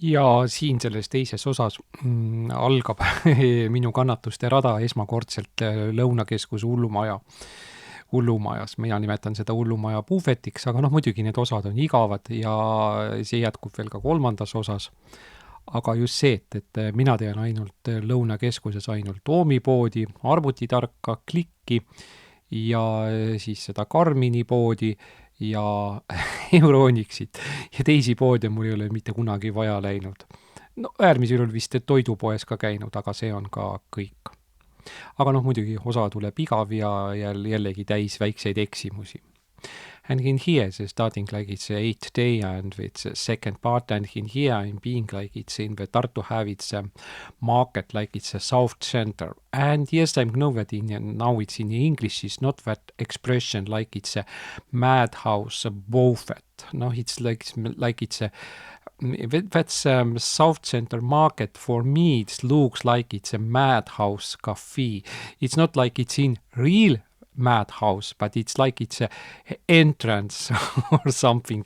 Ja siin selles teises osas algab minu kannatuste rada esmakordselt Lõunakeskuse hullumajas. Mina nimetan seda hullumaja puhvetiks, aga muidugi need osad on igavad ja see jätkub veel ka kolmandas osas. Aga just see, et mina tean ainult Lõunakeskuses ainult Oomi-poodi, arvutitarka, Klikki ja siis seda Karmini poodi ja Euronixit ja teisi poode mul ei ole mitte kunagi vaja läinud. No äärmisel juhul vist toidupoes ka käinud, aga see on ka kõik. Aga muidugi osa tuleb igav ja jällegi täis väikseid eksimusi. And in here it's starting like it's 8th day and it's a second part, and in here I'm being like it's in the Tartu have its market like it's a South Center. And yes, I know that now it's in English, it's not that expression like it's a madhouse, a buffet. No, it's like it's a that's South Center market. For me it looks like it's a madhouse cafe. It's not like it's in real madhouse, but it's like it's a entrance or something.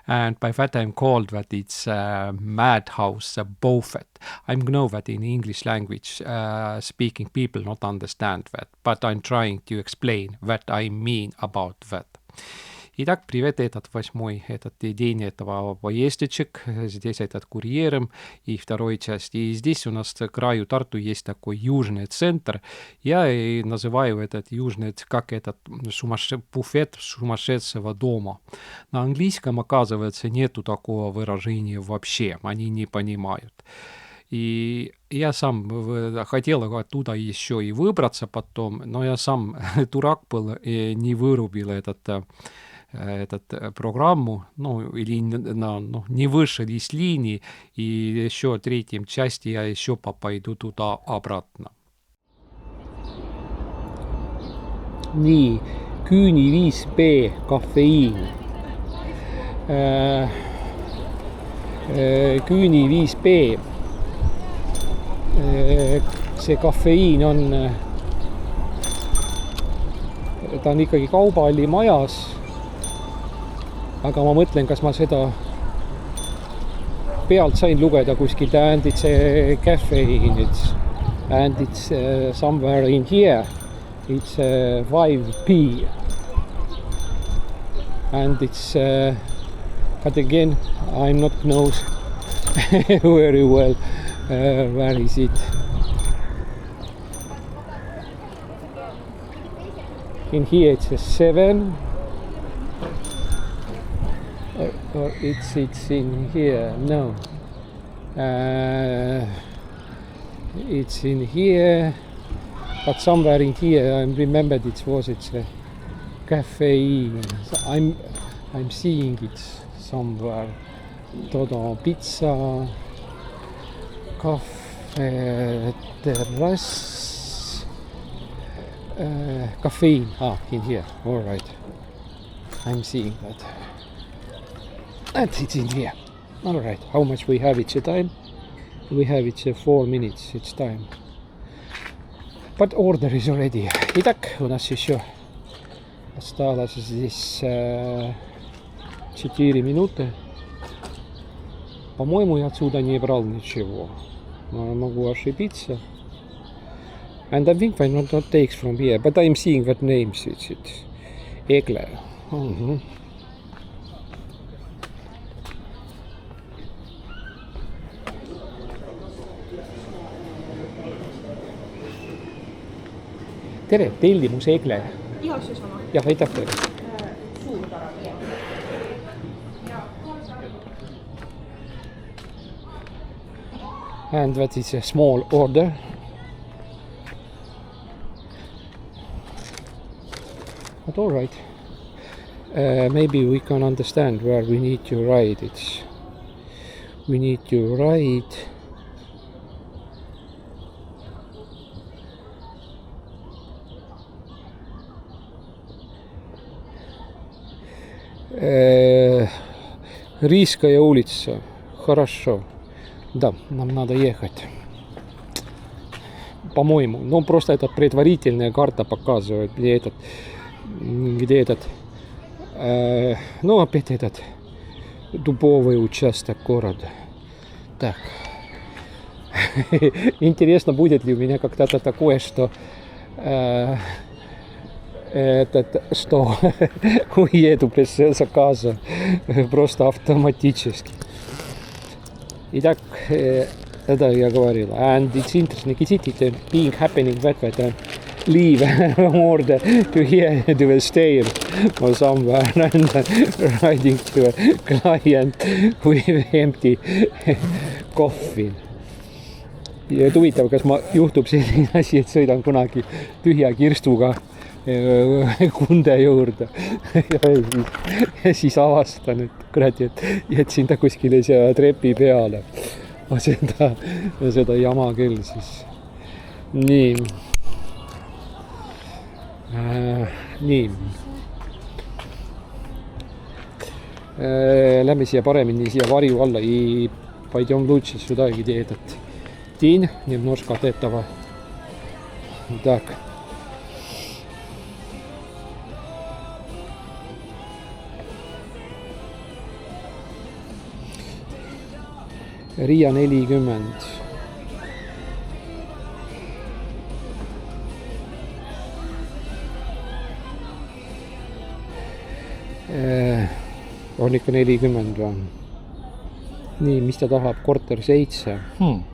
And by that I'm called that it's a madhouse, a buffet. I know that in English language speaking people not understand that, but I'm trying to explain what I mean about that. Итак, привет, этот восьмой, этот день этого поездочек, здесь этот курьером и второй части. И здесь у нас к краю Тарту есть такой южный центр. Я называю этот южный, как этот буфет сумасшедшего дома. На английском, оказывается, нету такого выражения вообще, они не понимают. И я сам хотел оттуда еще и выбраться потом, но я сам дурак был и не вырубил этот программу, или не вышел из линии, и еще в третьем части я еще пойду туда обратно. Nii, Küüni 5B kafeiin. Küüni 5B. See kafeiin ta on ikkagi kaubahalli majas. Aga ma mõtlen, kas ma seda pealt sain lugeda kuskilt, and it's a caffeine, and it's somewhere in here, it's 5p, and it's, but again, I'm not knows very well, where is it. In here it's a 7. Or it's in here, no. It's in here, but somewhere in here I remembered it's a caffeine. So I'm seeing it somewhere. Todo pizza, cafe, terrace, caffeine. In here. All right. I'm seeing that. And it's in here. All right. How much we have it's a time? We have it's 4 minutes. It's time. But order is already. Итак, у нас еще осталось здесь 4 минуты. По-моему, я отсюда не брал ничего. Но могу ошибиться. And I think I not takes from here. But I'm seeing what names it's Egle. Tere, tellimus Egle. Ihan see sama. Jah, aitäh teile. Suur tara. And that is a small order. But all right. Maybe we can understand where we need to write it. We need to write Рижская улица. Хорошо. Да, нам надо ехать. По-моему. Просто это предварительная карта показывает, где этот опять этот дубовый участок города. Так. Интересно, будет ли у меня когда-то такое, что что уеду без заказа просто автоматически. Итак, это я говорил. And it's interesting, is it being happening that leave order to here to stay or somewhere and riding to a client with empty coffin. Ja huvitav, kas ma juhtub selline asi, et sõidan kunagi tühja kirstuga kunde juurde ja siis avastan, et kuradi, et jätsin ta kuskile seal trepi peale. Seda jama küll siis. Nii. Nii. Lähme siia paremini siia varju alla и пойдем лучше сюда, где этот тень немножко от этого. Так. Riia 40. On ikka 40 või? Nii, mis ta tahab? Korter 7.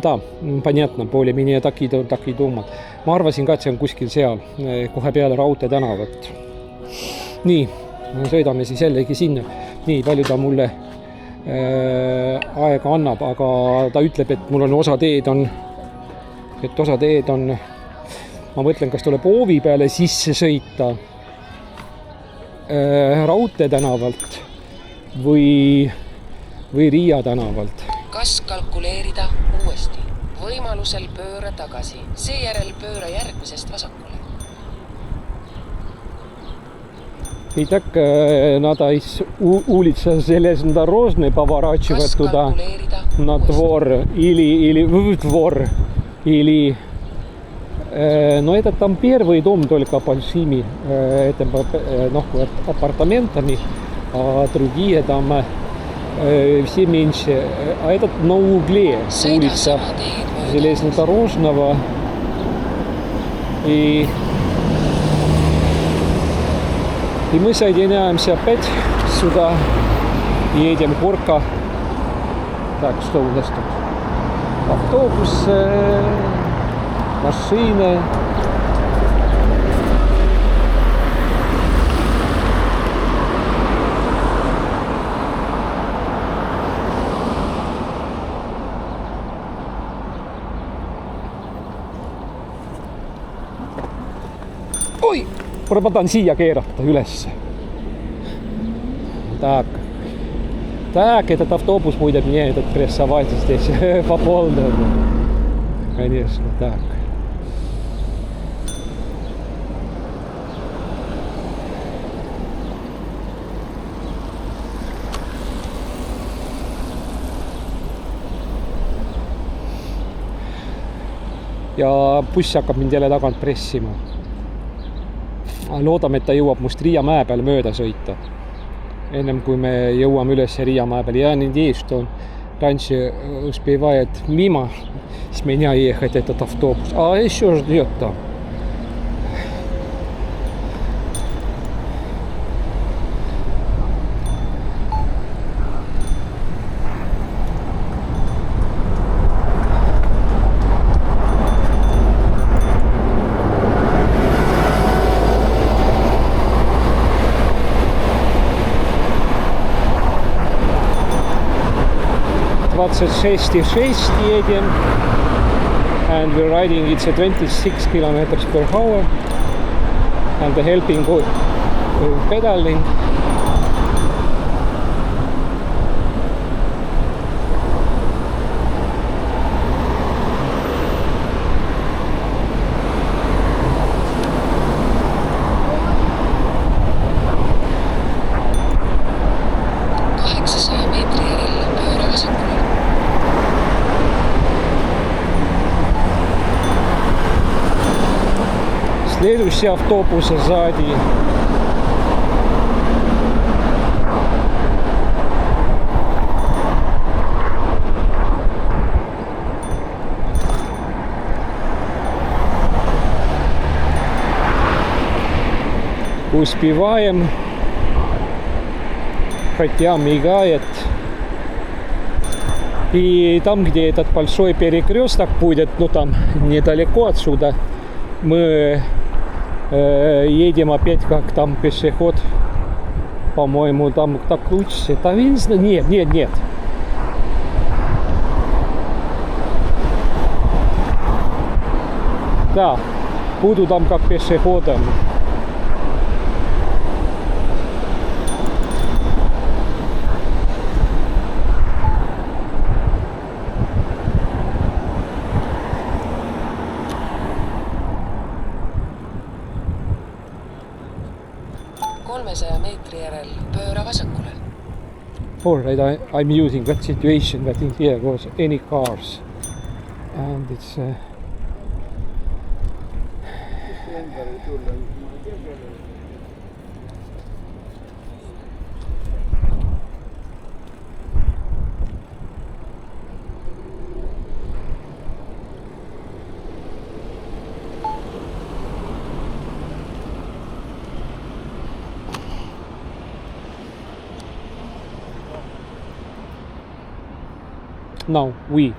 Да, понятно, более-менее так и думad. Ma arvasin ka, et see on kuskil seal, kohe peale Raudtee tänavat. Nii, sõidame siis jällegi sinna. Nii, palju ta mulle aega annab, aga ta ütleb, et mul on osa teed on, ma mõtlen, kas tuleb Hoovi peale sisse sõita Raudtee tänavalt või Riia tänavalt. Kas kalkuleerida uuesti? Võimalusel pööra tagasi, seejärel pööra järgmisest vasakule. Итак, надо из улицы Железнодорожной поворачивать туда на двор или в двор, или но это там первый дом только большими апартаментами, а другие там все меньше. А этот на угле улица Железнодорожного. И мы соединяемся опять сюда. Едем горка. Так, что у нас тут? Автобусы, машины. Oi, ma tahan siia keerata ülesse. Так, этот автобус будет мне этот прессовать здесь по полному. Конечно, так. Ja buss hakkab mind jälle tagant pressima. loodame, et ta jõuab must Riia mäe peal mööda sõita. Ennem kui me jõuame üles Riia mäe peal. Я надеюсь, что он раньше успевает мимо с меня ехать этот автобус. А еще ждет там. It's 66 едем, and we're riding, it's a 26 kilometers per hour, and the helping pedaling. Следующий автобус сзади. Успеваем, хотя мигает. И там, где этот большой перекресток будет, ну там недалеко отсюда, мы едем опять как там пешеход, по-моему, там так лучше. Там нет. Да, буду там как пешеходом. meetri järel pööra vasakule. Alright, I'm using that situation that in here was any cars and it's now we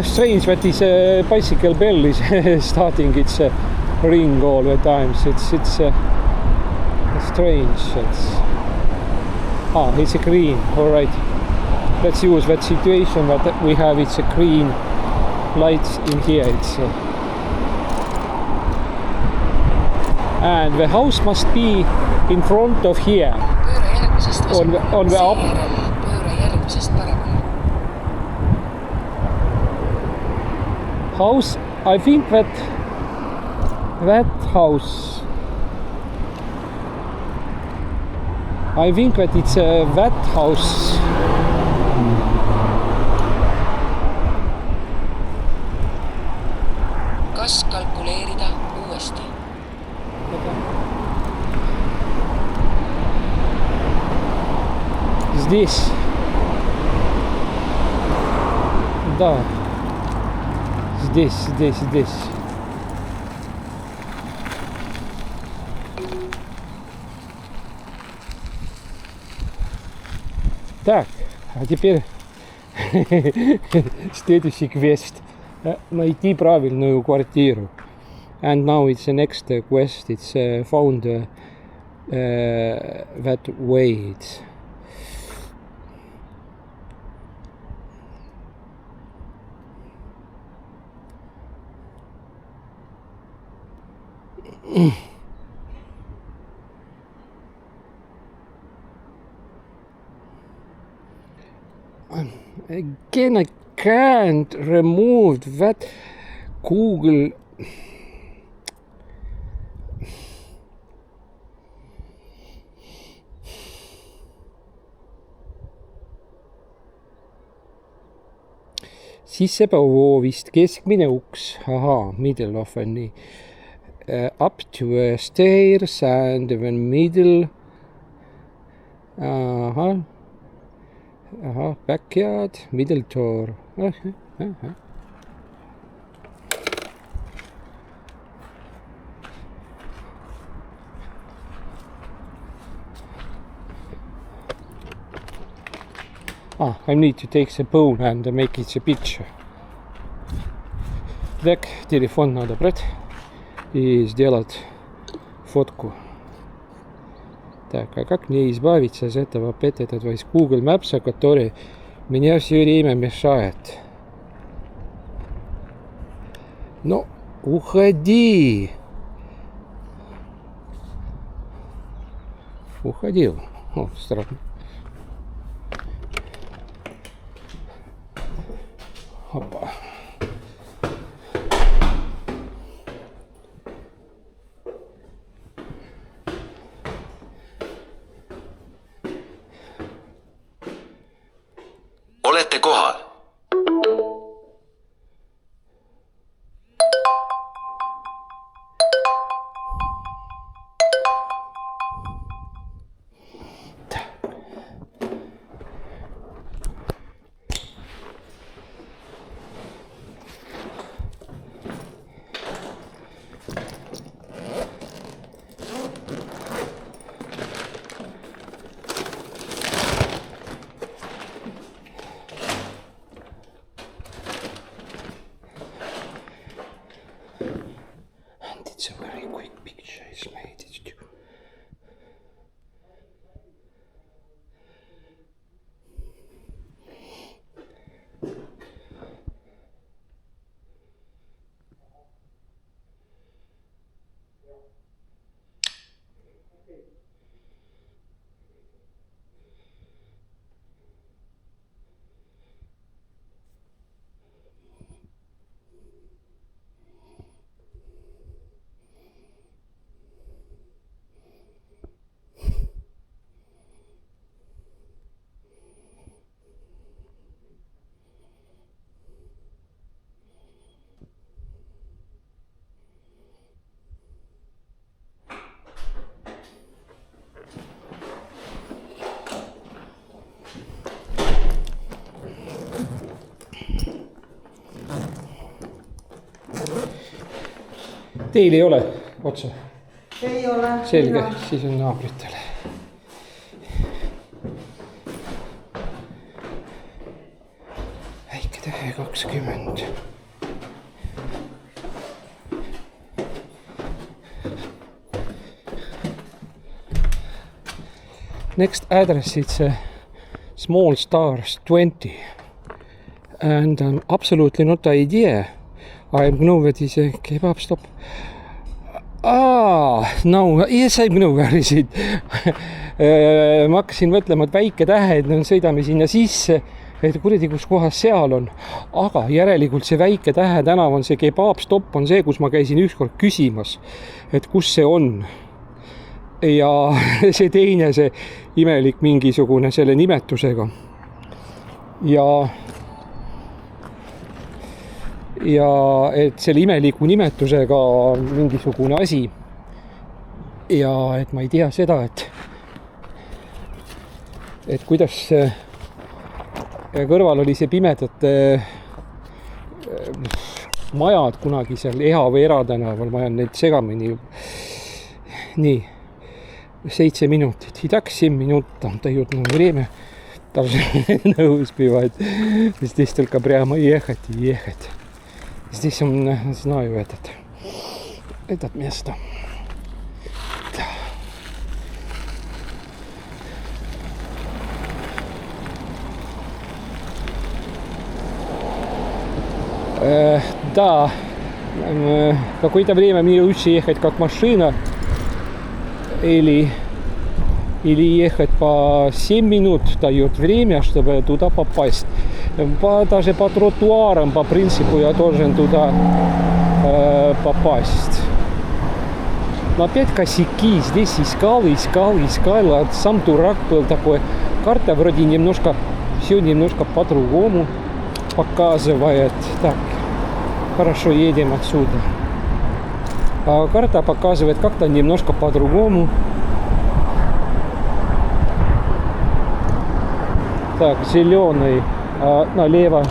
strange that this bicycle bell is starting its ring all the time. It's strange. It's a green. All right, let's use that situation that we have. It's a green lights in here. It's and the house must be in front of here on the up. House, I think that house, I think that it's that house. Kas kalkuleerida uuesti? Здесь. Да. Здесь. Так, а теперь следующий квест. Найти правильную квартиру. And now it's the next quest. It's found that way. Again, I can't remove that Google. Sissepoole vist keskmine uks. Ahaa, middle of on nii. Up to stairs and then middle. Ahah, backyard, middle door. I need to take the phone and make it a picture. Так, телефон надо брать и сделать фотку. Так, а как мне избавиться от этого опять этого из Google Maps, который меня все время мешает? Ну, уходи! Уходил. О, странно. Опа. Olette kohal. It's a very quick picture is made. Teil ei ole otsa? Ei ole. Selge, siis on naabritele. Väike tähe 20. Next address is Small Stars 20. And absolutely not idea. I know that is a kebab stop. No, yes, I know where is it. Ma hakkasin mõtlema, et väike tähe, et sõidame sinna sisse, et kuradi, kus kohas seal on. Aga järelikult see väike tähe tänav on see kebab stop, on see, kus ma käisin ükskord küsimas, et kus see on. Ja see teine, see imelik mingisugune selle nimetusega. Ja et selle imeliku nimetusega mingisugune asi ja et ma ei tea seda, et kuidas kõrval oli see pimedate majad kunagi seal Eha või Eratänaval, ma jään neid segamini. Nii, 7 minutit и так 7 минут там дают нам время даже не успевать. Здесь только прямо ехать и ехать. Здесь он, знаю, этот место. Да, какое-то время мне лучше ехать как машина или ехать по 7 минут дает время, чтобы туда попасть. Даже по тротуарам, по принципу, я должен туда попасть. Но опять косяки. Здесь искал. А сам дурак был такой. Карта вроде немножко, все немножко по-другому. показывает. Так, хорошо, едем отсюда. А карта показывает как-то немножко по-другому. Так, зеленый налево.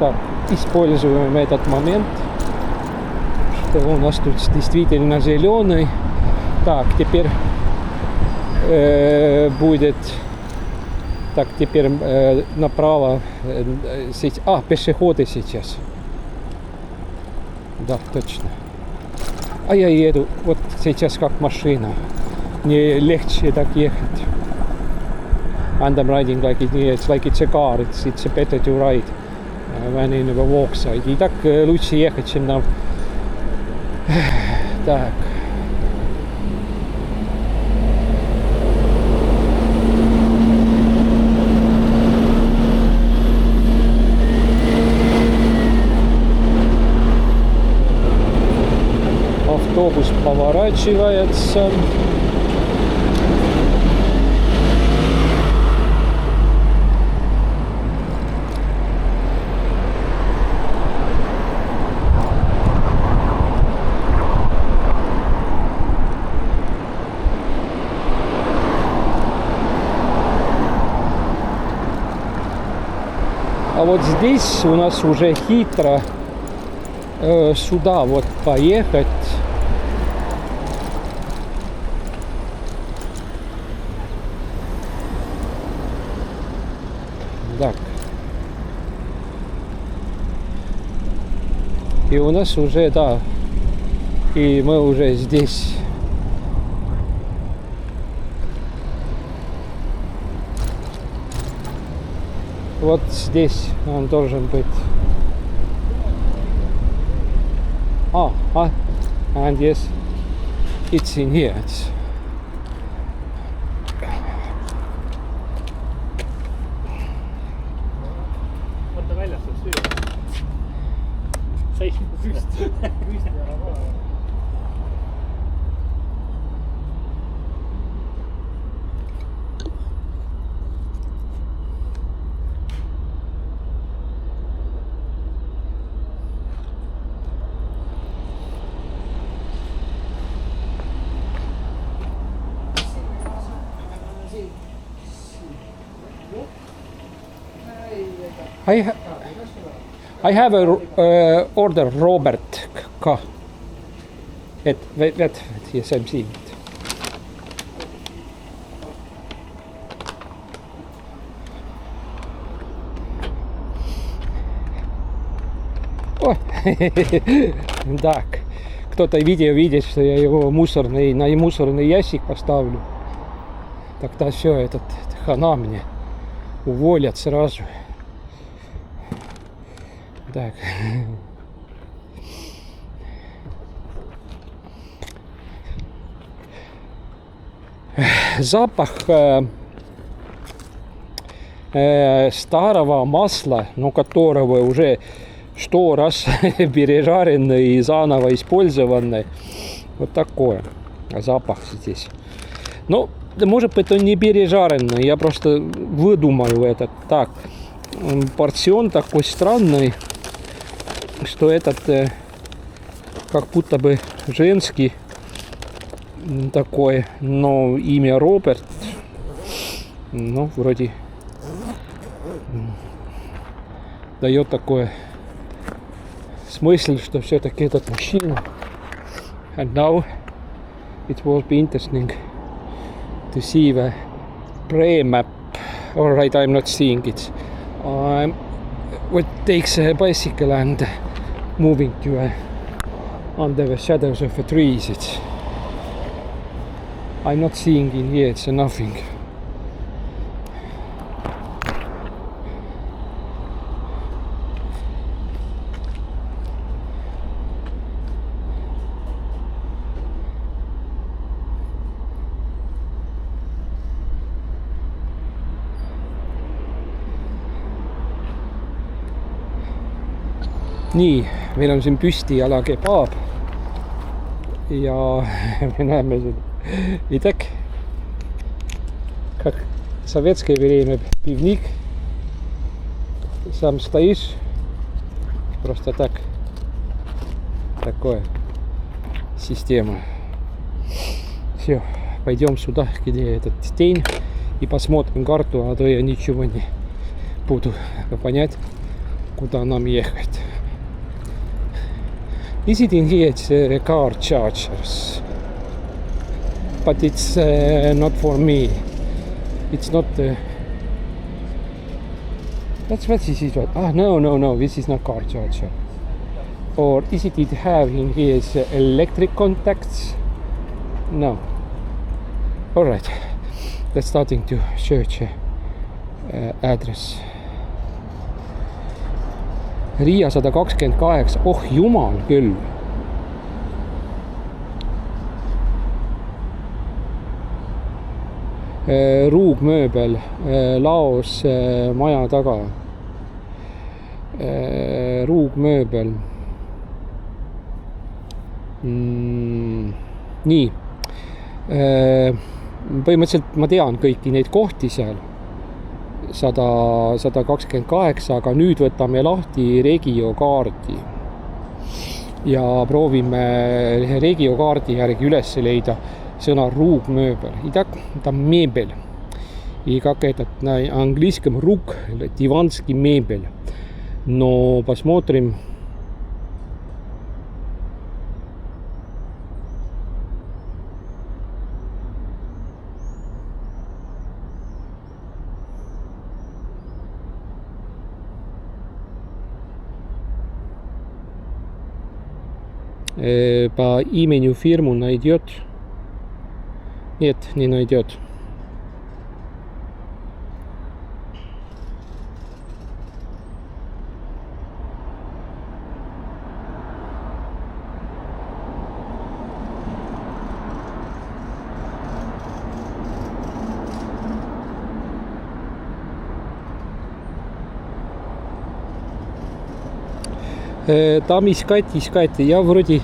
Так, используем этот момент, что у нас тут действительно зеленый. Так, теперь будет... Так, теперь направо. Пешеходы сейчас. Да, точно. А я еду вот сейчас как машина. Мне легче так ехать. And I'm riding like it's like it's a car. It's better to ride when in a walk side. И так лучше ехать, чем нам. Так. Автобус поворачивается. А вот здесь у нас уже хитро сюда вот поехать. Так. И у нас уже, да, и мы уже здесь. Вот здесь он должен быть. And yes, it's in here. Võta väljas seal süü. Seisma püsti ära kohe. I have a order Robert K. Yes, I'm seeing it. О, так, кто-то видео видит, что я его на мусорный ящик поставлю. Тогда все, этот хана мне уволят сразу. Так. Запах старого масла, но которого уже 100 раз пережаренный и заново использованный. Вот такой запах здесь. Ну, может быть, он не пережаренный, я просто выдумаю этот. Так, порцион такой странный, что этот как будто бы женский такой, но имя Роберт, ну, вроде дает такое смысл, что все-таки этот мужчина. And now it will be interesting to see the prey map. Alright, I'm not seeing it. What takes a bicycle and moving to under the shadows of the trees. I'm not seeing in here, it's nothing. Nii, meil on siin püstijala kebaab ja me näeme siin Итак, как в советское время пивник, сам стоишь, Просто так. Такое. Система. Все. Пойдем сюда, где этот тень. И посмотрим карту, а то я ничего не буду понять, куда нам ехать. Visiting here car chargers. But it's not for me. It's not... What is it? Ah, no, this is not car charger. Or is it have in here electric contacts? No. Alright, let's starting to search address. Riia 128, oh jumal küll. Ruugmööbel, Laos maja taga. Ruugmööbel. Nii. Põhimõtteliselt ma tean kõiki neid kohti seal 128, aga nüüd võtame lahti Regio kaardi ja proovime Regio kaardi järgi üles leida sõna ruugmööbel. Itak, ta meebel. И как этот на английском рук, диванский мебель. Но посмотрим. По имени фирму найдет. Нет, не найдет. Там искать. Я вроде...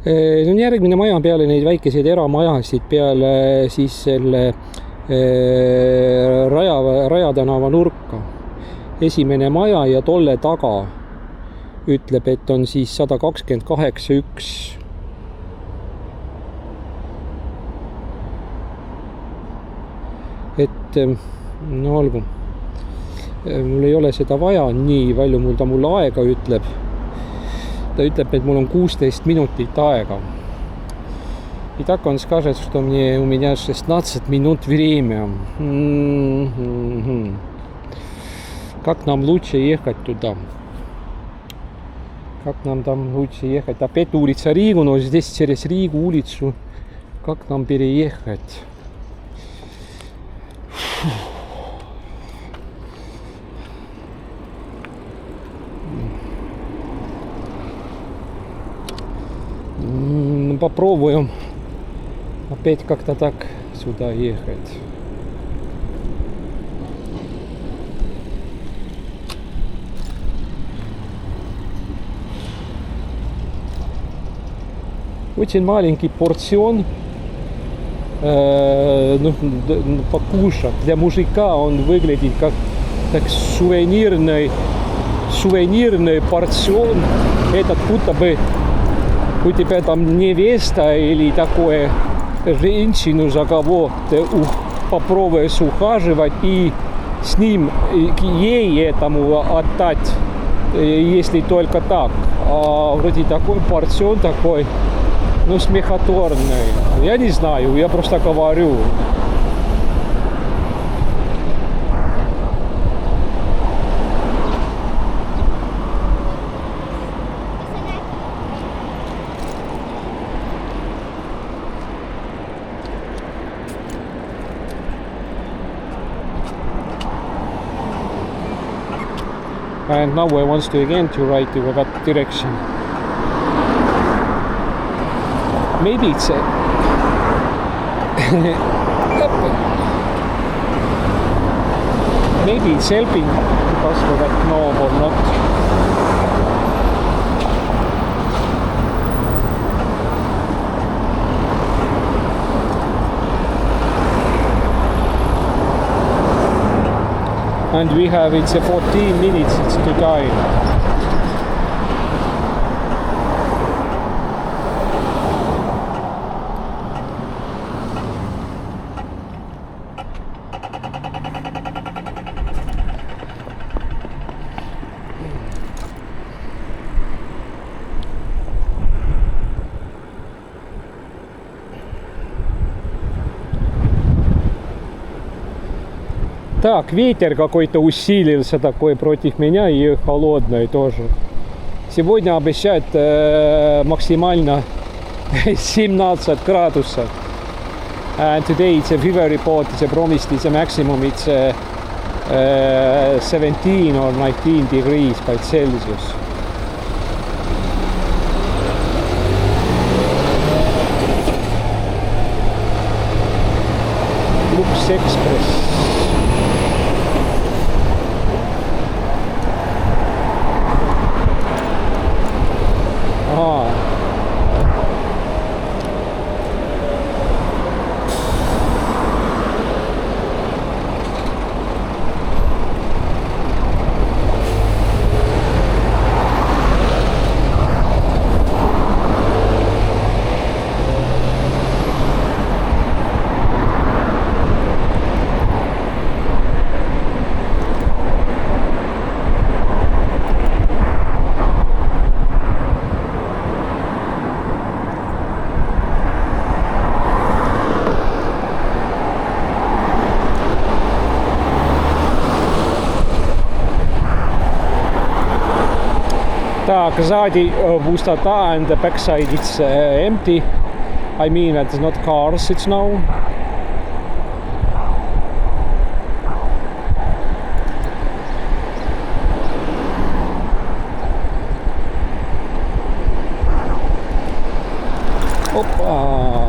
See on järgmine maja peale neid väikeseid eramajasid peale siis selle Rajatänava nurka. Esimene maja ja tolle taga ütleb, et on siis 128.1. Et no olgu. Mul ei ole seda vaja nii palju, ta mulle aega ütleb. Ta ütleb, et mul on 16 minutit aega. И так он скажет, что у меня 16 минут время. Как нам лучше ехать туда? Как нам там лучше ехать? Опять улица Ригу, но здесь через Ригу улицу. Как нам переехать? Попробуем опять как-то так сюда ехать. Очень маленький порцион, покушать. Для мужика он выглядит как так сувенирный порцион. Этот будто бы у тебя там невеста или такое женщину, за кого ты попробуешь ухаживать и с ним ей этому отдать, если только так. А вроде такой порцион такой Ну, смехотворный. Я не знаю, я просто говорю. And now I want to again to write to that direction. Maybe it's a maybe it's helping to pass for that knob or not. And we have, it's a 14 minutes, it's to time. Так, ветер какой-то усилился такой против меня и холодный тоже. Сегодня обещают максимально 17 градусов. And today it's a fever report, it's a promised, it's a maximum, it's 17 or 19 degrees by Celsius. Lux Express. Так, сзади пустота and the backside it's empty. I mean it's not cars, it's now. Опа.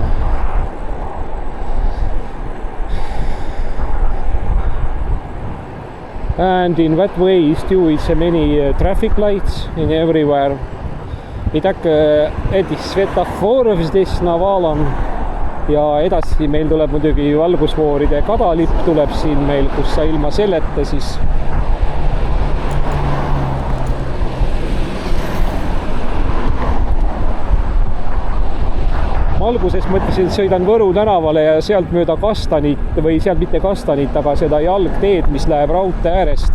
And in that way still it's many traffic lights in everywhere. Итак, эти светофоров здесь навалом ja edasi meil tuleb muidugi valgusfooride kadalipp tuleb siin meil, kus sa ilma selleta siis alguses mõtlesin, et sõidan Võru tänavale ja sealt mööda Kastanit või sealt mitte Kastanit, aga seda jalgteed, mis läheb raudtee äärest.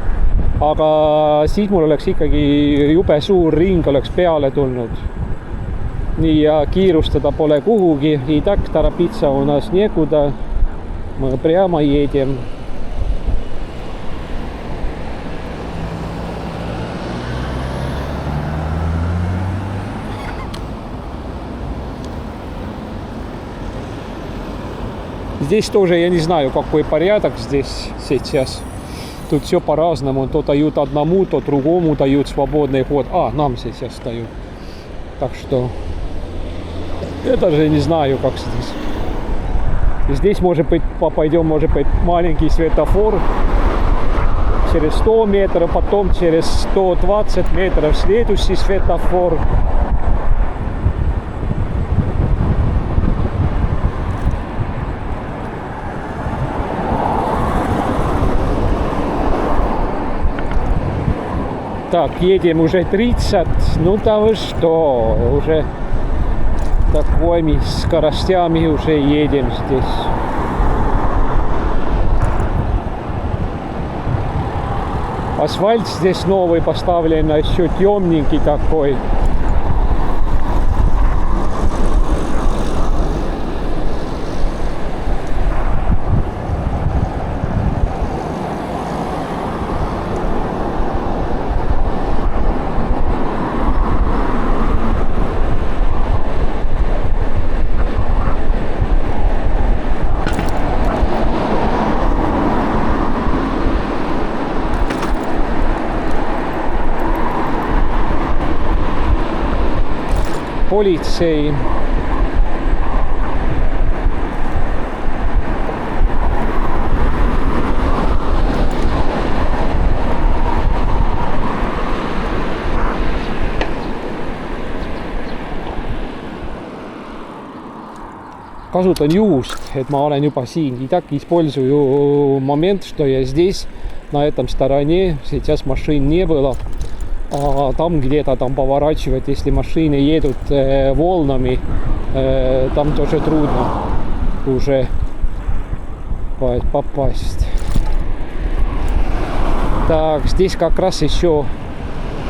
Aga siis mul oleks ikkagi jube suur ring oleks peale tulnud. Nii ja kiirustada pole kuhugi. И так торопиться у нас некуда. Мы прямо едем. Здесь тоже, я не знаю, какой порядок здесь сейчас. Тут все по-разному. То дают одному, то другому дают свободный ход. Нам сейчас дают. Так что я даже не знаю, как здесь. Здесь, может быть, пойдем, может быть, маленький светофор. Через 100 метров, потом через 120 метров следующий светофор. Так, едем уже 30, ну да вы что, уже такими скоростями уже едем здесь. Асфальт здесь новый поставлен, еще темненький такой. politsei. Kasutan juhust, et ma olen juba siin. И так использую момент, что я здесь, на этом стороне. Сейчас машин не было. А там где-то там поворачивать, если машины едут волнами, там тоже трудно уже попасть. Так, здесь как раз еще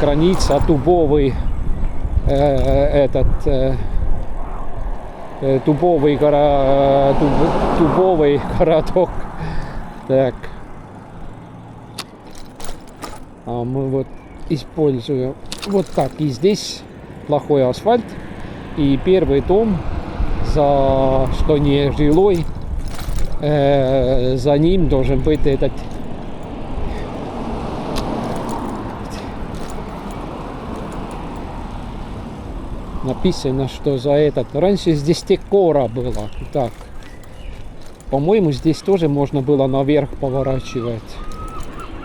граница Дубовый, Дубовый городок. Так. А мы вот используем вот так. И здесь плохой асфальт. И первый дом, что не жилой, за ним должен быть этот написано, что за этот. Раньше здесь Текора было. Так. По-моему, здесь тоже можно было наверх поворачивать.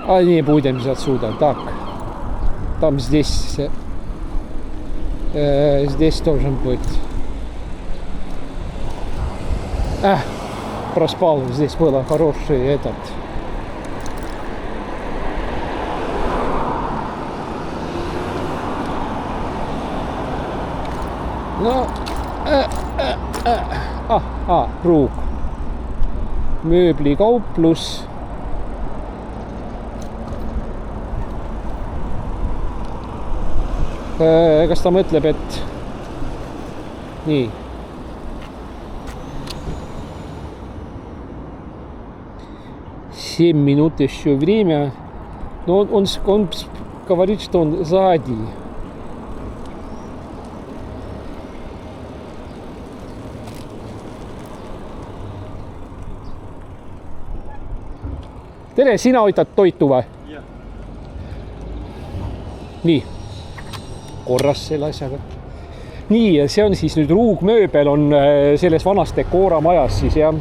А не будем отсюда. Так. Там здесь должен быть. Проспал. Здесь было хороший этот. Ну, рук. Mööblikauplus. Kas ta mõtleb, et nii. Семь минут еще время. Но он говорит, что он сзади. Tere, sina hoitad toitu või? Jah. Nii, korras selle asjaga. Nii, see on siis nüüd ruugmööbel on selles vanas Decora majas siis, jah.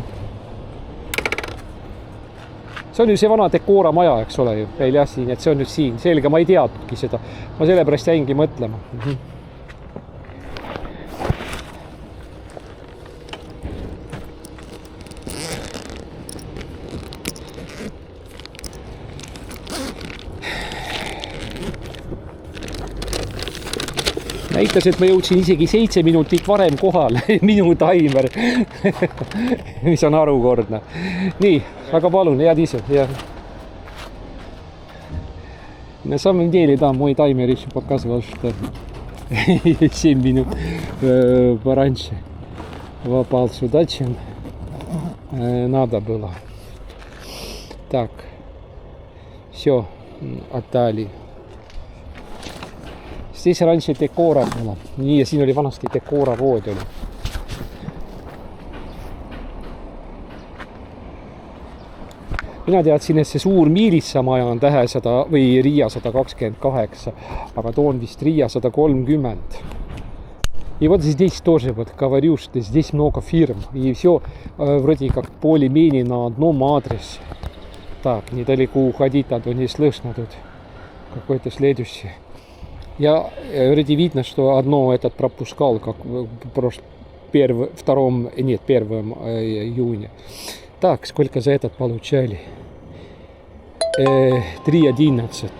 See on ju see vana Decora maja, eks ole ju, veel jah siin, et see on nüüd siin. Selge, ma ei teadnudki seda. Ma sellepärast jäingi mõtlema. Näitas, et ma jõudsin isegi 7 minutit varem kohal, minu taimer, mis on harukordne. Nii, aga palun, head isu. На самом деле, да, мой таймер еще показывал, что 7 минут пораньше попал сюда, чем надо было. Так, все, отдали. Здесь раньше Decora было. Nii, siin oli vanasti Decora vood oli. Mina teadsin, et see suur Miilitsa maja on Tähe 100 või Riia 128, aga toon vist Riia 130. И вот здесь тоже вот говорю, что здесь много фирм. И все вроде как более-менее на одном адресе. Так, недалеко уходить, а то не слышно тут какой-то следующий. Я вроде видно, что одно этот пропускал, как в 1 июня. Так, сколько за этот получали? 3.11.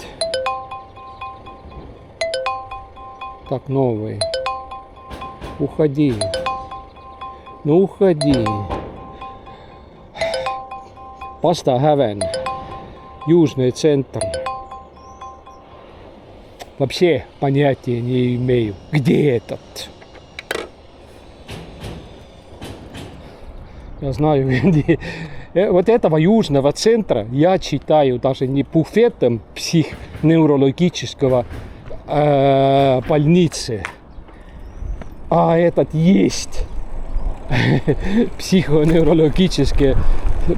Так, новый. Уходи. Ну, уходи. Pasta Häven. Южный центр. Вообще понятия не имею, где этот. Я знаю, где. Вот этого южного центра я читаю даже не буфетом психоневрологического больницы, а этот есть психоневрологическая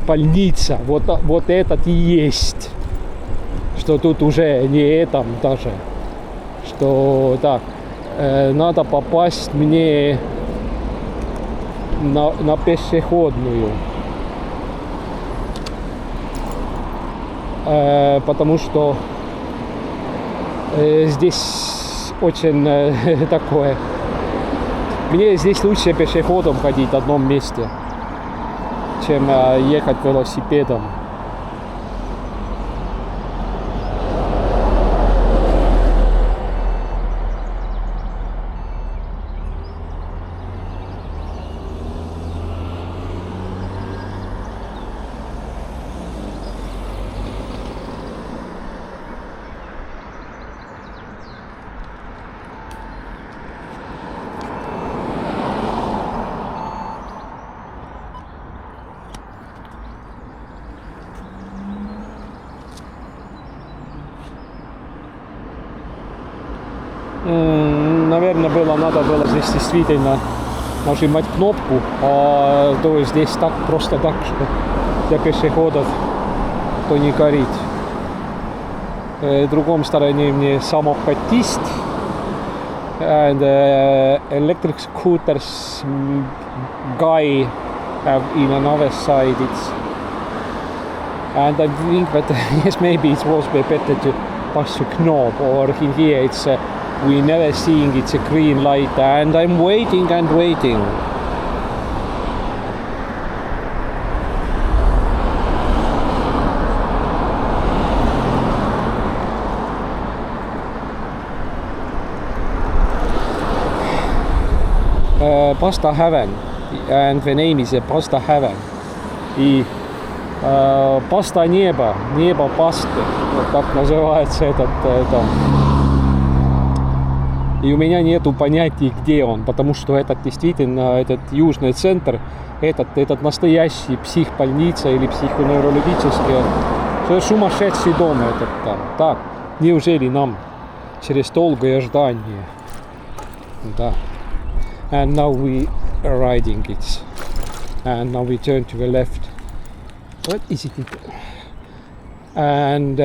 больница. Вот этот и есть. Что тут уже не этом даже. Что так, надо попасть мне на пешеходную. Потому что здесь очень такое. Мне здесь лучше пешеходом ходить в одном месте, чем ехать велосипедом. Наверное, надо было здесь действительно нажимать кнопку, то здесь так просто так, что для пешеходов то не горит. В другом стороне мне самокатист and electric scooters guy have in another side. And I think that yes, maybe it was better to push the knob, or in here it's we never seeing it's a green light, and I'm waiting and waiting. Pasta Heaven, and the name is Pasta Heaven. И паста неба, небо пасты, вот так называется этот дом. И у меня нету понятия, где он, потому что этот действительно, этот южный центр, этот настоящий психбольница или психоневрологический, это сумасшедший дом этот там. Так, неужели нам через долгое ждание? Да. And now we are riding it. And now we turn to the left. What is it? And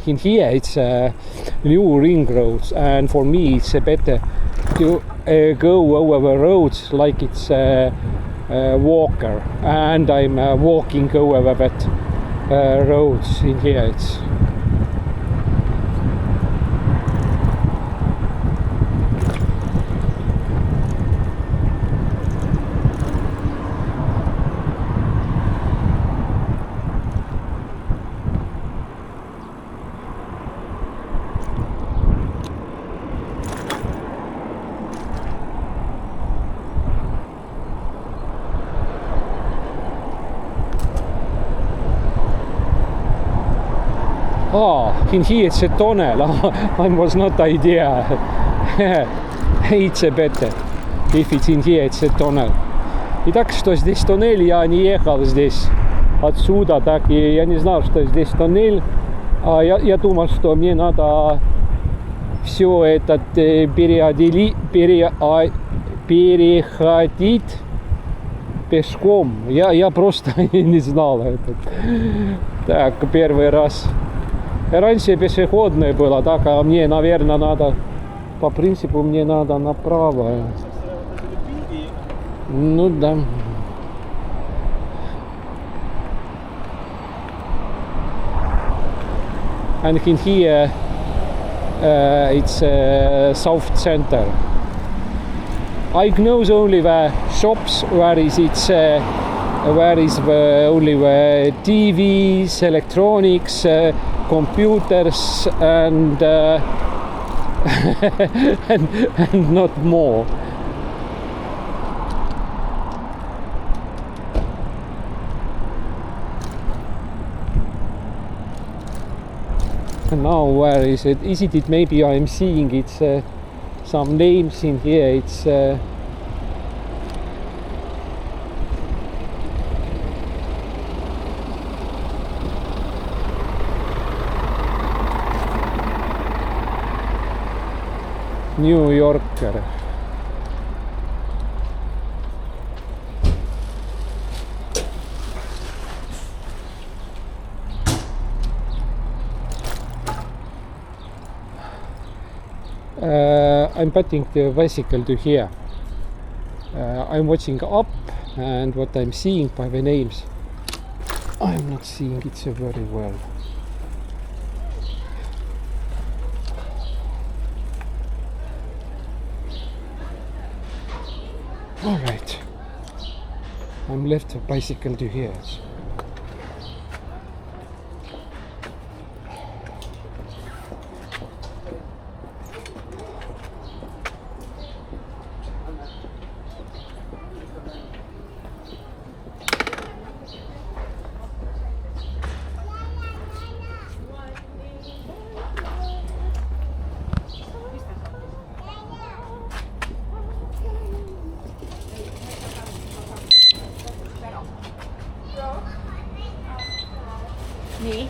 in here it's new ring roads, and for me it's better to go over the roads like it's a walker, and I'm walking over that roads in here. It's in here it's a tunnel. I was not idea. It's a better if it's in here it's a tunnel. И так что здесь туннель, я не ехал здесь отсюда, так и я не знал, что здесь туннель. Я думал, что мне надо все это переходить пешком. Я просто не знал это. Так, первый раз. Раньше пешеходное было, так, а мне, наверное, надо, по принципу, мне надо направо. Ну да. And in here, it's South Center. I know only the shops where is the only the TVs, electronics, computers, and and not more. And now where is it? Is it maybe I'm seeing it's some names in here. It's New Yorker. I'm putting the bicycle to here. I'm watching up, and what I'm seeing by the names, I'm not seeing it so very well. All right, I'm left the bicycle to here. Nii.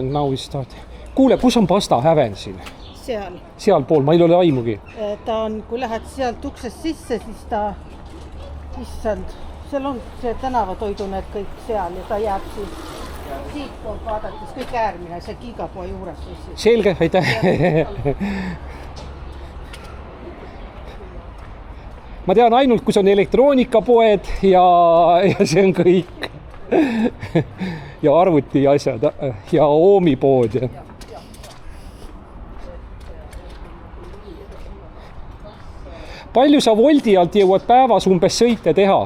Now we start. Kuule, kus on pasta häven siin? Seal. Sealpool, ma ei ole aimugi. Ta on, kui lähed sealt uksest sisse, siis ta, issand, seal on see tänavatoidu need kõik seal ja ta jääb siis siit poolt vaadates kõik äärmine, see Gigapoe juures. Selge, aitäh. Ma tean ainult, kus on elektroonikapoed ja see on kõik. Ja arvuti asjad ja Oomi pood. Palju sa Wolti alt jõuad päevas umbes sõite teha?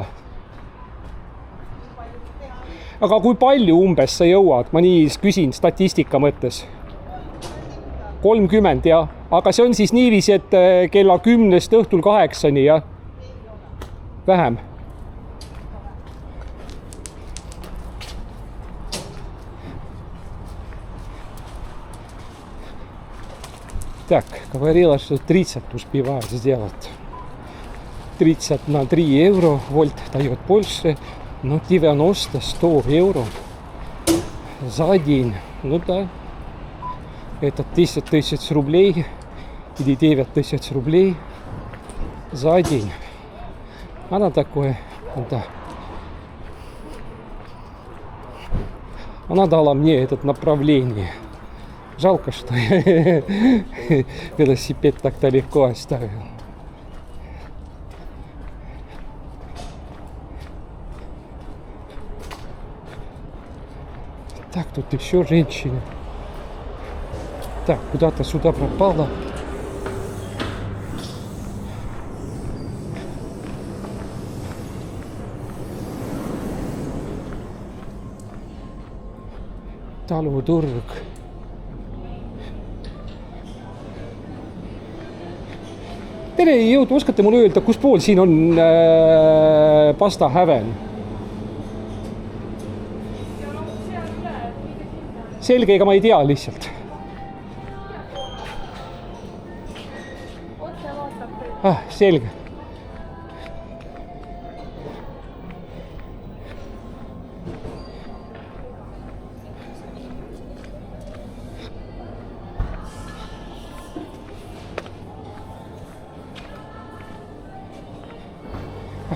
Aga kui palju umbes sa jõuad? Ma nii küsin statistika mõttes. 30, jah. Aga see on siis niiviisi, et kella 10 õhtul 8, jah? Vähem. Так, говорила, что 30 успевает сделать. 30 на 3 евро Вольт дает больше, но 90-100 евро за день. Ну да, это 10 тысяч рублей или 9 тысяч рублей за день. Она такое, да. Она дала мне это направление. Жалко, что я велосипед так-то легко оставил. Так, тут еще женщина. Так, куда-то сюда пропала. Taluturg. Tere jõudu, oskate mulle öelda, kus pool siin on pasta häven? Selge, ega ma ei tea lihtsalt. Selge.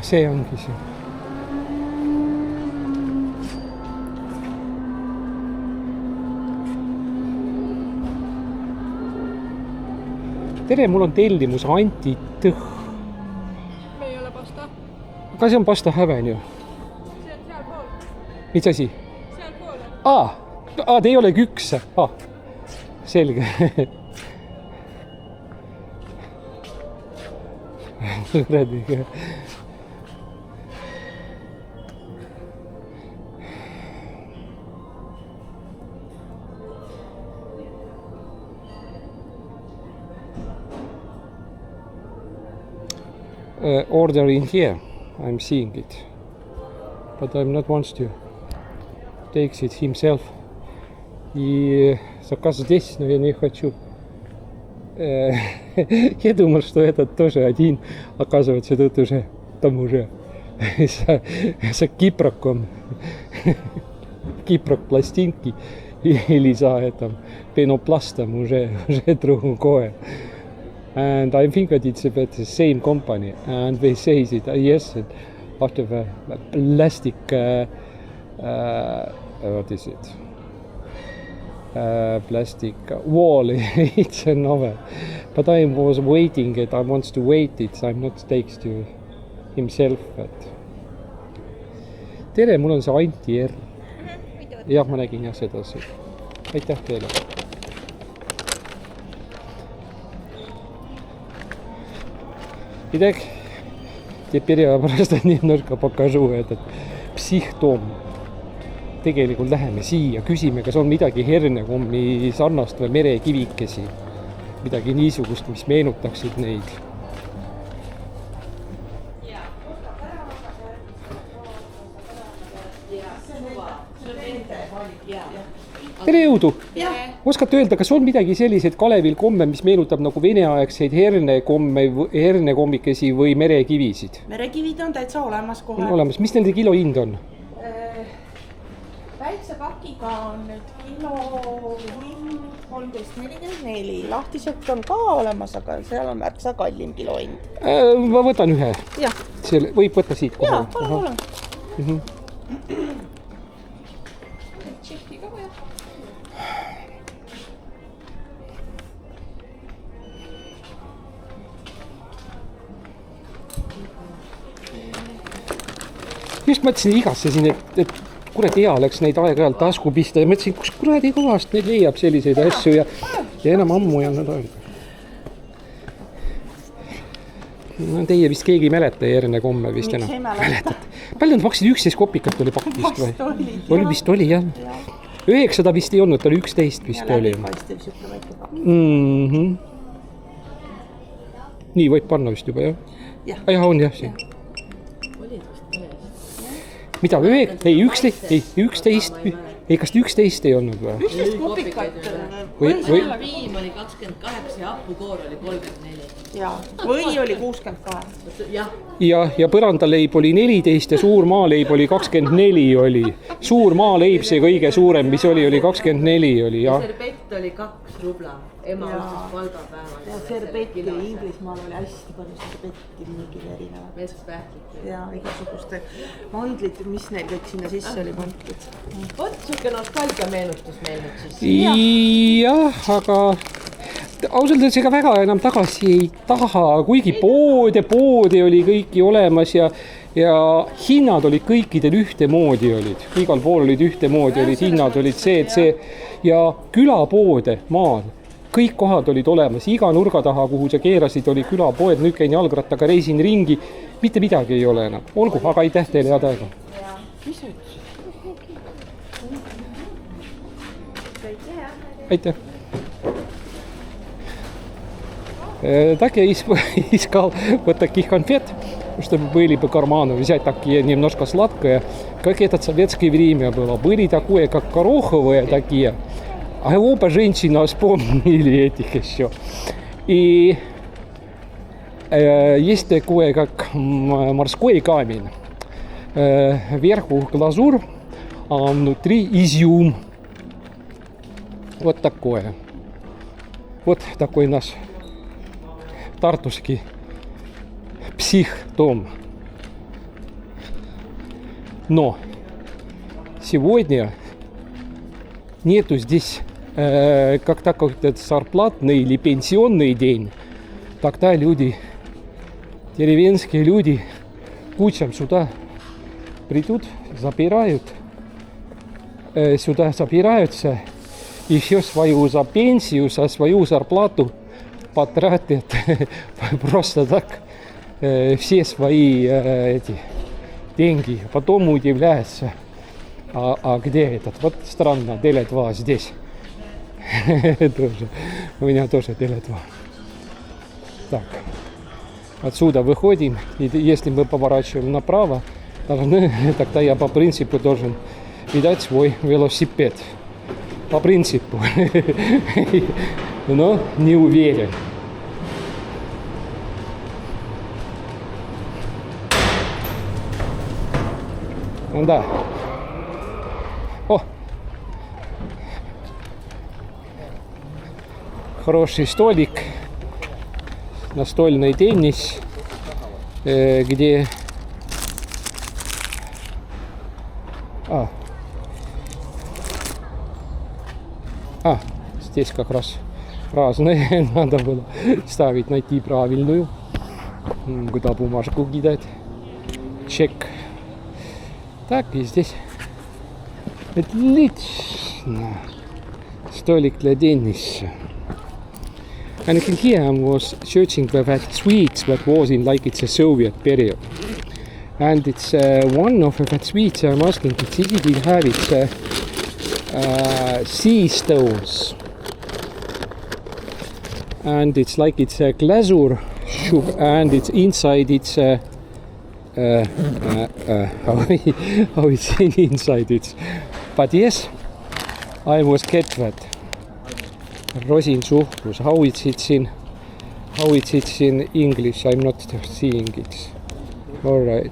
See ongi see. Tere, mul on tellimus antitõh. Me ei ole pasta. Aga see on pasta häven ju. See on seal pool. Mis asi? Seal pool. Te ei ole küks. Selge. Rõdiga. Order in here. I'm seeing it. But I'm not wants to takes it himself. И заказ здесь, но я не хочу. Я думал, что этот тоже один. Оказывается, тут уже там уже за кипроком. Кипрок пластинки или за этом пенопластом уже другое. And I think that it's about the same company, and they say that yes, out of a plastic, what is it? Plastic wall. It's a novel. But I was waiting it. I want to wait it. I'm not takes to himself. But... Tere, mul on see Anti R. Jah, ma nägin jah seda. Aitäh teile. Итак, теперь я просто немножко покажу этот психдом. Tegelikult läheme siia, küsime, kas on midagi hernekommi sarnast või merekivikesi. Midagi niisugust, mis meenutaksid neid. Tere jõudu! Oskate öelda, kas on midagi selliseid Kalevil komme, mis meenutab nagu veneaegseid hernekommikesi või merekivisid? Merekivid on täitsa olemas kohe. On olemas. Mis nende kilo hind on? Väikse pakiga on nüüd kilo hind 13,44. Lahtiselt on ka olemas, aga seal on märksa kallim kilo hind. Ma võtan ühe. Jah. Võib võtta siit kohe. Jaa, palun. Just mõtlesin igatsesin, et kurat hea oleks neid aeg-ajalt tasku pista ja mõtlesin, kus kuradi kohast neid leiab selliseid asju ja enam ammu ei olnud aega. No, teie vist keegi ei mäleta hernekomme vist enam. Miks ei mäletate? Palju nad maksid 11 kopikat oli pakist või? Vist oli jah. 900 vist ei olnud, ta oli 11 vist oli. Läbipaistev siuke väike pakk. Nii võib panna vist juba jah? Jah, on jah siin. Mida? Ei, 11, kas 11 ei olnud või? 11 kopikat. Viim oli 28 ja hapukoor oli 34. Jaa, või oli 68. Ja põrandaleib oli 14 ja suur maaleib oli 24 oli. Suur maaleib, see kõige suurem, mis oli 24 oli. Ja serbett oli 2 rubla. Ema ostis palgapäeval. Ja serbetti Inglismaal oli hästi palju serbetti mingil erinevat. Metspähklit. Ja igasuguste mandlid, mis neil kõik sinna sisse oli pandud. Vot siuke nostalgia meenutus meil nüüd siis. Jah, aga ausalt öeldes ega väga enam tagasi ei taha, kuigi poodi oli kõiki olemas ja hinnad olid kõikidel ühtemoodi olid. Igal pool olid ühtemoodi, hinnad olid see ja külapoode maal. Kõik kohad olid olemas, iga nurga taha, kuhu sa keerasid, oli külapoed, nüüd käin jalgrattaga, reisin ringi, mitte midagi ei ole enam. Olgu, aga aitäh teile head aega. Aitäh. Так я искал вот таких конфет, чтобы были по карману, взять такие немножко сладкие, как это в советское время было. Были такие, как гороховые такие, а оба женщины вспомнили этих еще. И есть такое, как морской камень. Вверху глазурь, а внутри изюм. Вот такое. Вот такой наш тартушский психдом. Но сегодня нету здесь как такой зарплатный или пенсионный день. Тогда люди, деревенские люди, кучам сюда придут, забирают, сюда забираются и все свою за пенсию, за свою зарплату потратят просто так все свои эти деньги. Потом удивляются, а где этот? Вот странно, Теле2 здесь. У меня тоже Теле2. Так, отсюда выходим, и если мы поворачиваем направо, тогда я по принципу должен видать свой велосипед. По принципу. Но не уверен. Да. О! Хороший столик. Настольный теннис, где Здесь как раз разные. Надо было ставить, найти правильную. Куда бумажку кидать. Чек. Так, и здесь отлично. Столик для тенниса. And here I was searching for that sweets that was in like it's a Soviet period. And it's one of that sweets I'm asking, is it will have its sea stones. And it's like it's a glazure sugar, and it's inside it's how it's inside it's. But yes, I was get that. Rosinsuhkrus, how it's in English, I'm not seeing it. All right.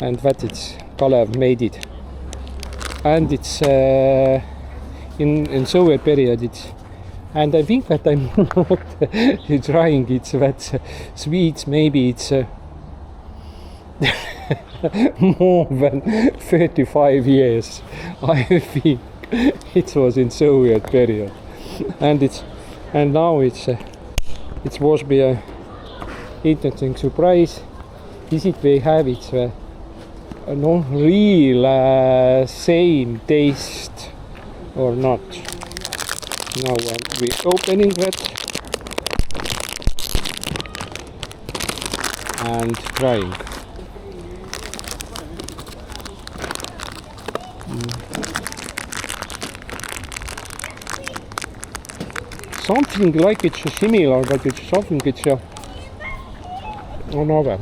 And that it's Kalev made it. And it's in Soviet period it's, and I think that I'm not trying it, that sweets, maybe it's more than 35 years. I think it was in Soviet period, and now it was be a interesting surprise. Is it they have it no real same taste or not? Now we opening that and trying. Something like it's similar, but it's something it's another.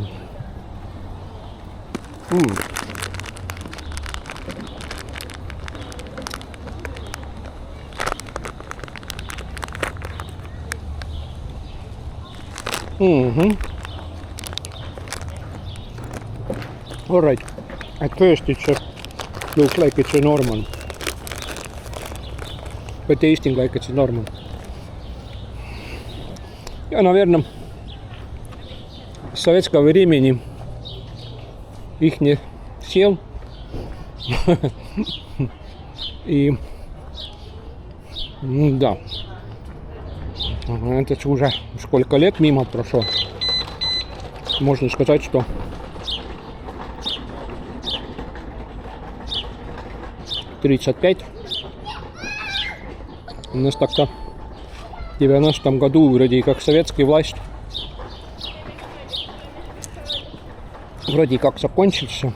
All right. At first it looks like it's a normal, but tasting like it's a normal. Я, наверное, с советского времени их не съел. И да, это уже сколько лет мимо прошло. Можно сказать, что у нас так-то в 90-м году вроде как советская власть вроде как закончился.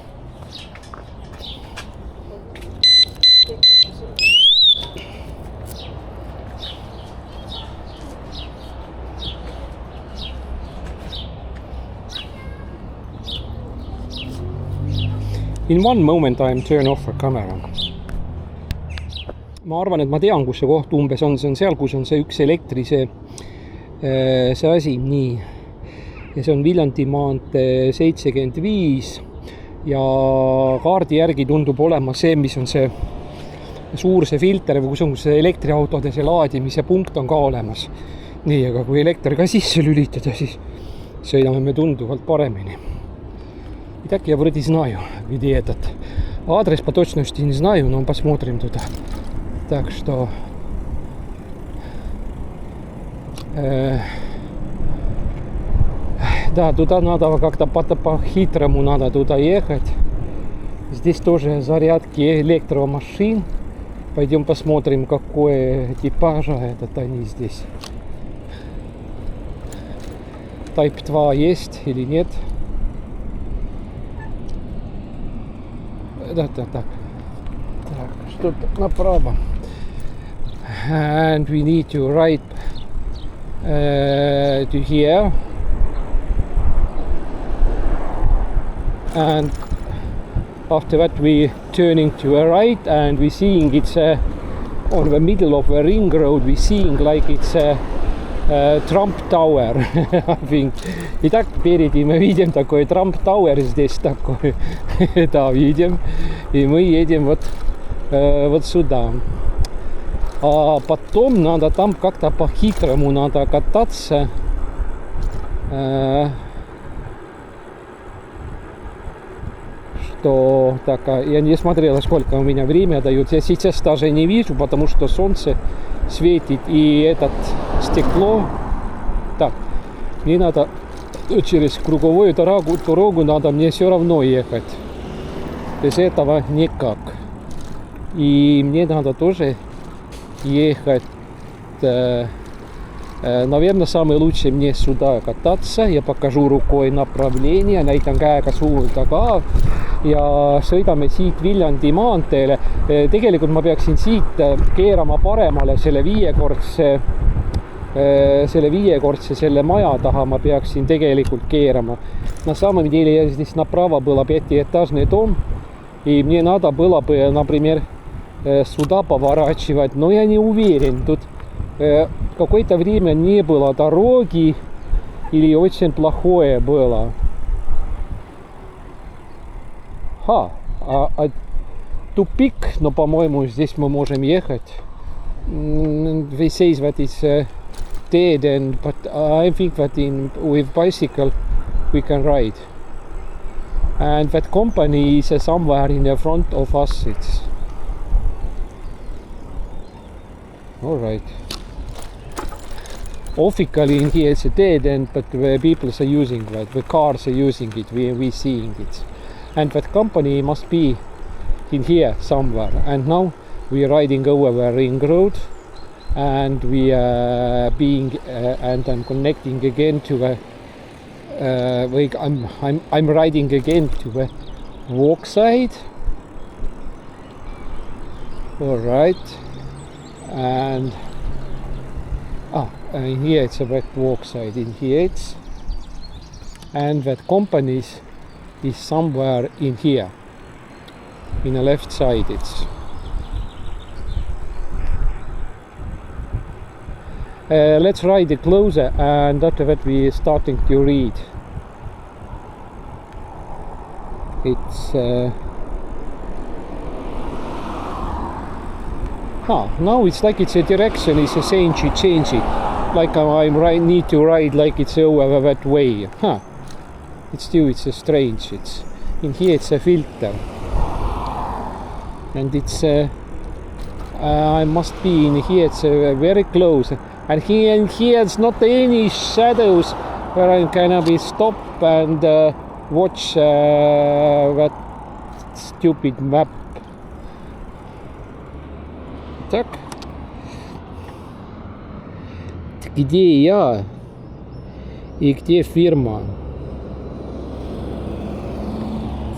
In one moment I am turn off a camera. Ma arvan, et ma tean, kus see koht umbes on. See on seal, kus on see üks elektri see asi. Nii. Ja see on Viljandi maantee 75 ja kaardi järgi tundub olema see, mis on see suur see filter või kus on see elektriautode see laadimise punkt on ka olemas. Nii, aga kui elekter ka sisse lülitada, siis sõidame me tunduvalt paremini. И так я вроде знаю, где этот адрес по точности не знаю, но посмотрим туда. Так что да, туда надо как-то по-хитрому надо туда ехать. Здесь тоже зарядки электромашин. Пойдем посмотрим, какое типажа этот они здесь. Type 2 есть или нет. Да, так. Так, что-то направо. And we need to right to here. And after that we turning to a right and we seeing it's on the middle of a ring road. We seeing like it's a Trump Tower, I think. Итак, впереди мы видим такой Trump Tower здесь такой. Да, видим. И мы едем вот сюда. А потом надо там как-то по-хитрому надо кататься. что так, я не смотрела, сколько у меня время дают. Я сейчас даже не вижу, потому что солнце светит и этот стекло. Так, мне надо через круговую дорогу надо мне все равно ехать. Без этого никак. И мне надо тоже ехать. Наверное, самое лучшее мне сюда кататься. Я покажу рукой направление, näitan käega suund taga ja sõidame siit Viljandi maanteele. Tegelikult ma peaksin siit keerama paremale selle viiekordse selle maja taha ma peaksin tegelikult keerama. На самом деле здесь направо было 5-этажный дом, и мне надо было бы, например, сюда поворачивать, но я не уверен. Тут какое-то время не было дороги или очень плохое было. Тупик, но, по-моему, здесь мы можем ехать. We say that it's dead end, but I think that with bicycle we can ride. And that company is somewhere in the front of us. It's all right. Officially in here it's a dead end, but the people are using that, the cars are using it, we seeing it. And that company must be in here somewhere. And now we are riding over the ring road, and we are and I'm connecting again to the I'm riding again to the walk side. All right. And in here it's a wet walk side. In here it's, and that company is somewhere in here. In the left side it's. Let's ride it closer, and after that we are starting to read. It's now it's like it's a direction is changing. Like I need to ride like it's over that way. It's a strange. It's in here it's a filter, and it's I must be in here. It's very close, and here it's not any shadows where I'm gonna be stop and watch that stupid map. Так. Где я и где фирма?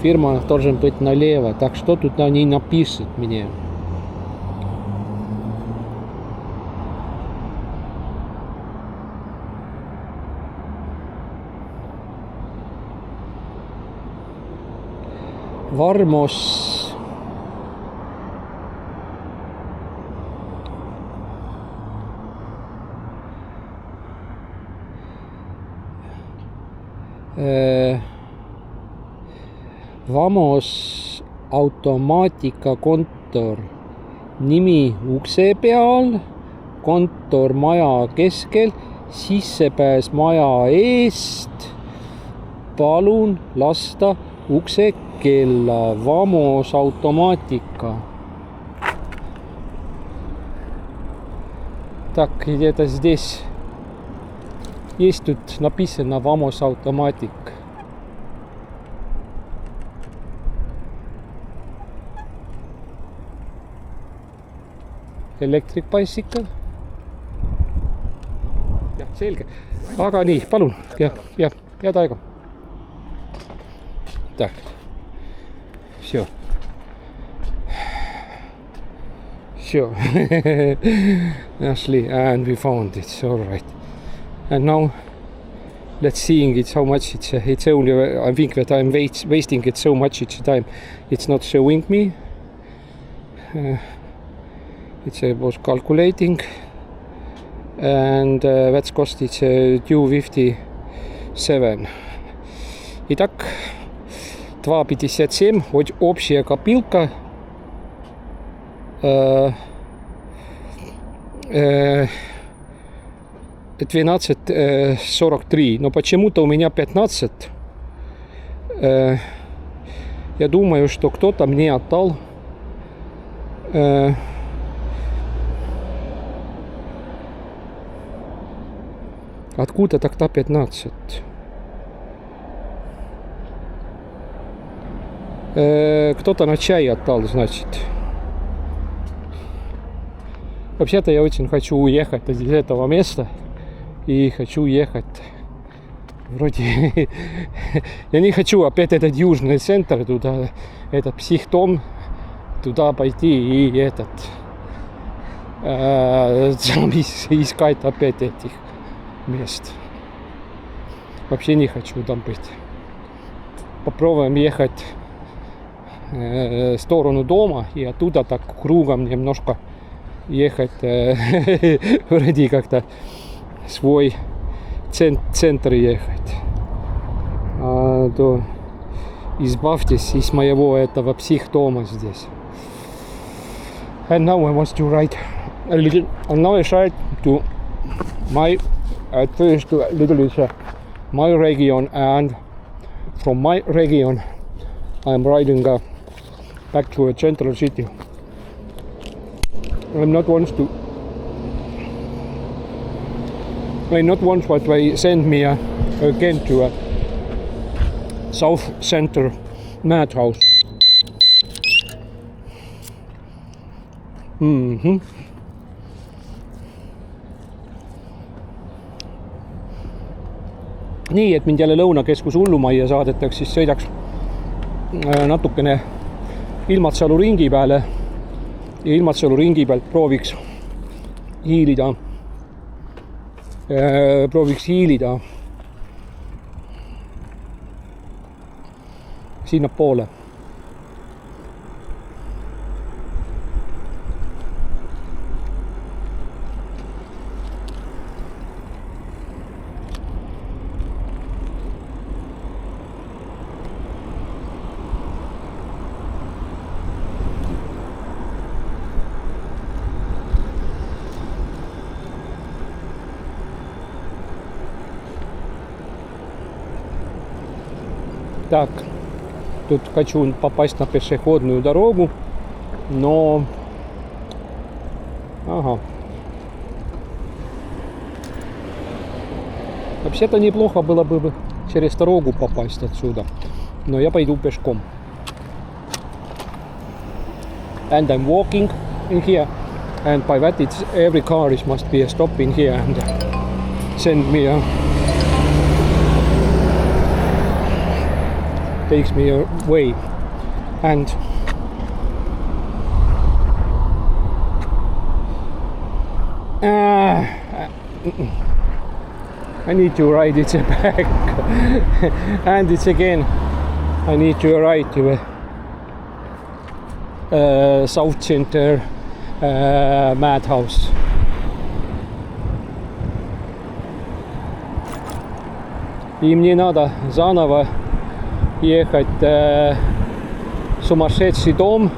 Фирма должен быть налево. Так что тут они напишут мне? Varmos. Vamos Automaatika kontor, nimi ukse peal, kontor maja keskel, sissepääs maja eest, palun lasta ukse kella. Vamos Automaatika. Так, где-то здесь есть тут написано Vamos Automatic. Electric bicycle. Jah, selge. Aga nii, palun. Head aega. Так. Все. Нашли, and we found it. All right. And now let's seeing it how much it's only. I think that I'm wasting it so much each time. It's not showing me. It was calculating, and that's cost it's 257. Итак, 2,57, общая копилка 12,43, но почему-то у меня 15. Я думаю, что кто-то мне отдал откуда тогда 15? Кто-то на чай отдал, значит. Вообще-то я очень хочу уехать из этого места. И хочу ехать вроде... Я не хочу опять этот южный центр, туда, этот психдом, туда пойти и этот... искать опять этих мест. Вообще не хочу там быть. Попробуем ехать в сторону дома и оттуда так кругом немножко ехать вроде как-то свой центр ехать. То избавьтесь из моего этого психдома здесь. And now I want to write a little, another side to my, at first to a little bit my region, and from my region I'm riding back to a central city. I'm not once what they send me again to a South Center madhouse. Mm-hmm. Nii, et mind jälle Lõunakeskus hullumajja saadetaks, siis sõidaks natukene Ilmatsalu ringi peale ja Ilmatsalu ringi pealt prooviks hiilida sinnapoole. Так, тут хочу попасть на пешеходную дорогу, но... Ага. Вообще-то неплохо было бы через дорогу попасть отсюда, но я пойду пешком. And I'm walking in here, and by that it's every car must be stopping here and send me takes me away. And I need to ride it back and it's again I need to ride to a South Center madhouse. И мне надо заново ехать сумасшедший дом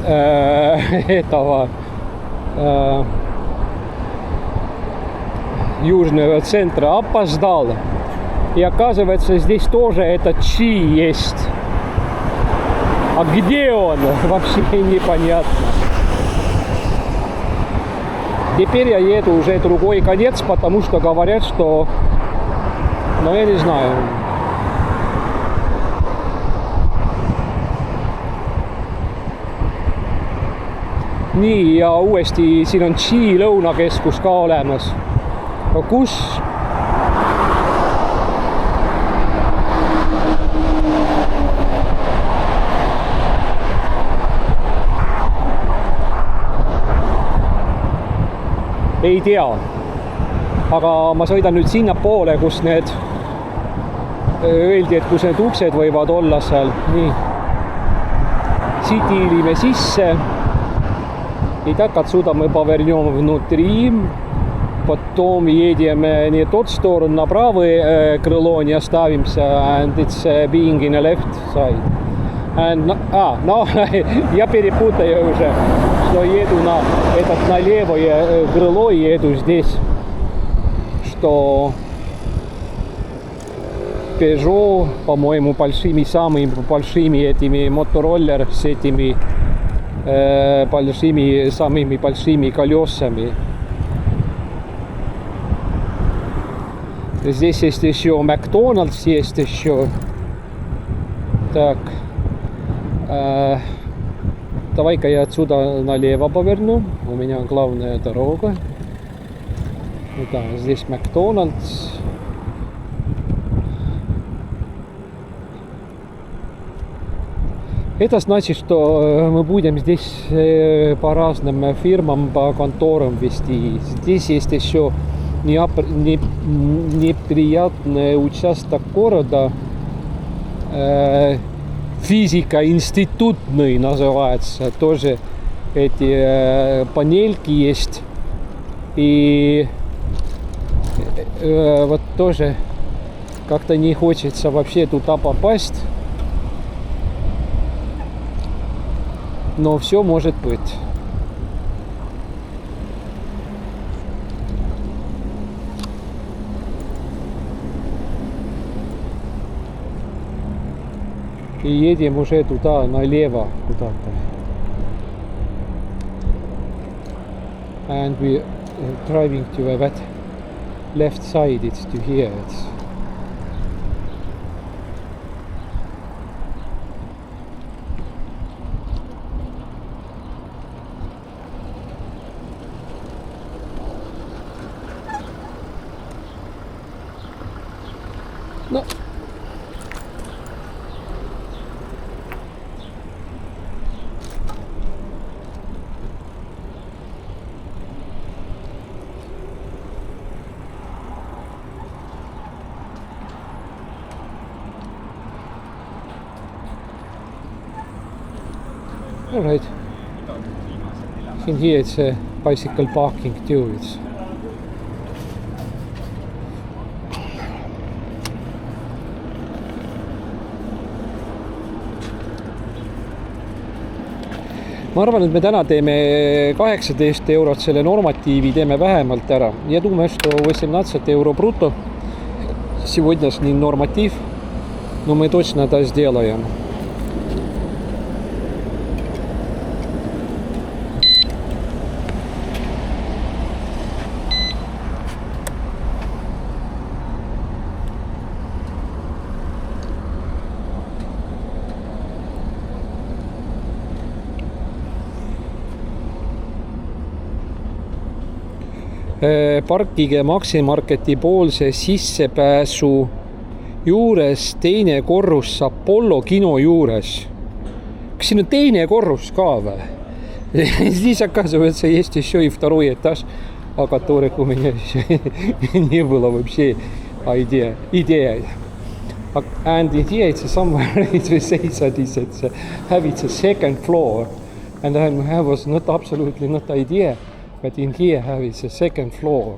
этого южного центра. Опоздал. И оказывается, здесь тоже этот Чи есть. А где он? Вообще непонятно. Теперь я еду уже другой конец, потому что говорят, что... Но я не знаю. Nii, ja uuesti siin on Chi lõunakeskus ka olemas. Aga kus? Ei tea. Aga ma sõidan nüüd sinnapoole, kus need öeldi, et kus need uksed võivad olla seal. Nii. Siit hiilime sisse. И так отсюда мы повернем внутри, потом едем не тот сторону, на правое крыло не оставимся, and it's being in a left side. And, no, я перепутаю уже, что еду на левое крыло, еду здесь, что Peugeot, по-моему, большими, самыми большими этими мотороллер с этими большими, самыми большими колесами. Здесь есть еще Макдональдс, есть еще. Так. Давай-ка я отсюда налево поверну. У меня главная дорога. Да, здесь Макдональдс. Это значит, что мы будем здесь по разным фирмам, по конторам вести. Здесь есть еще неприятный участок города. Физика институтный называется. Тоже эти панельки есть. И вот тоже как-то не хочется вообще туда попасть. Но все может быть. И едем уже туда, налево, куда-то. And we driving to that left side, it's to here. No. All right. In here it's a bicycle parking too. It's ma arvan, et me täna teeme 18 eurot selle normatiivi, teeme vähemalt ära. Я думаю, что 18 евро брутто сегодняшний норматив, но мы точно это сделаем. Parkige Maximarketi poolse sissepääsu juures, teine korrus Apollo kino juures. Kas siin on teine korrus ka või? Здесь, оказывается, есть еще и второй этаж, о которых у меня еще не было вообще идея. And in here it's somewhere it says that it's a second floor, and I was not absolutely not idea. But in here it's a second floor.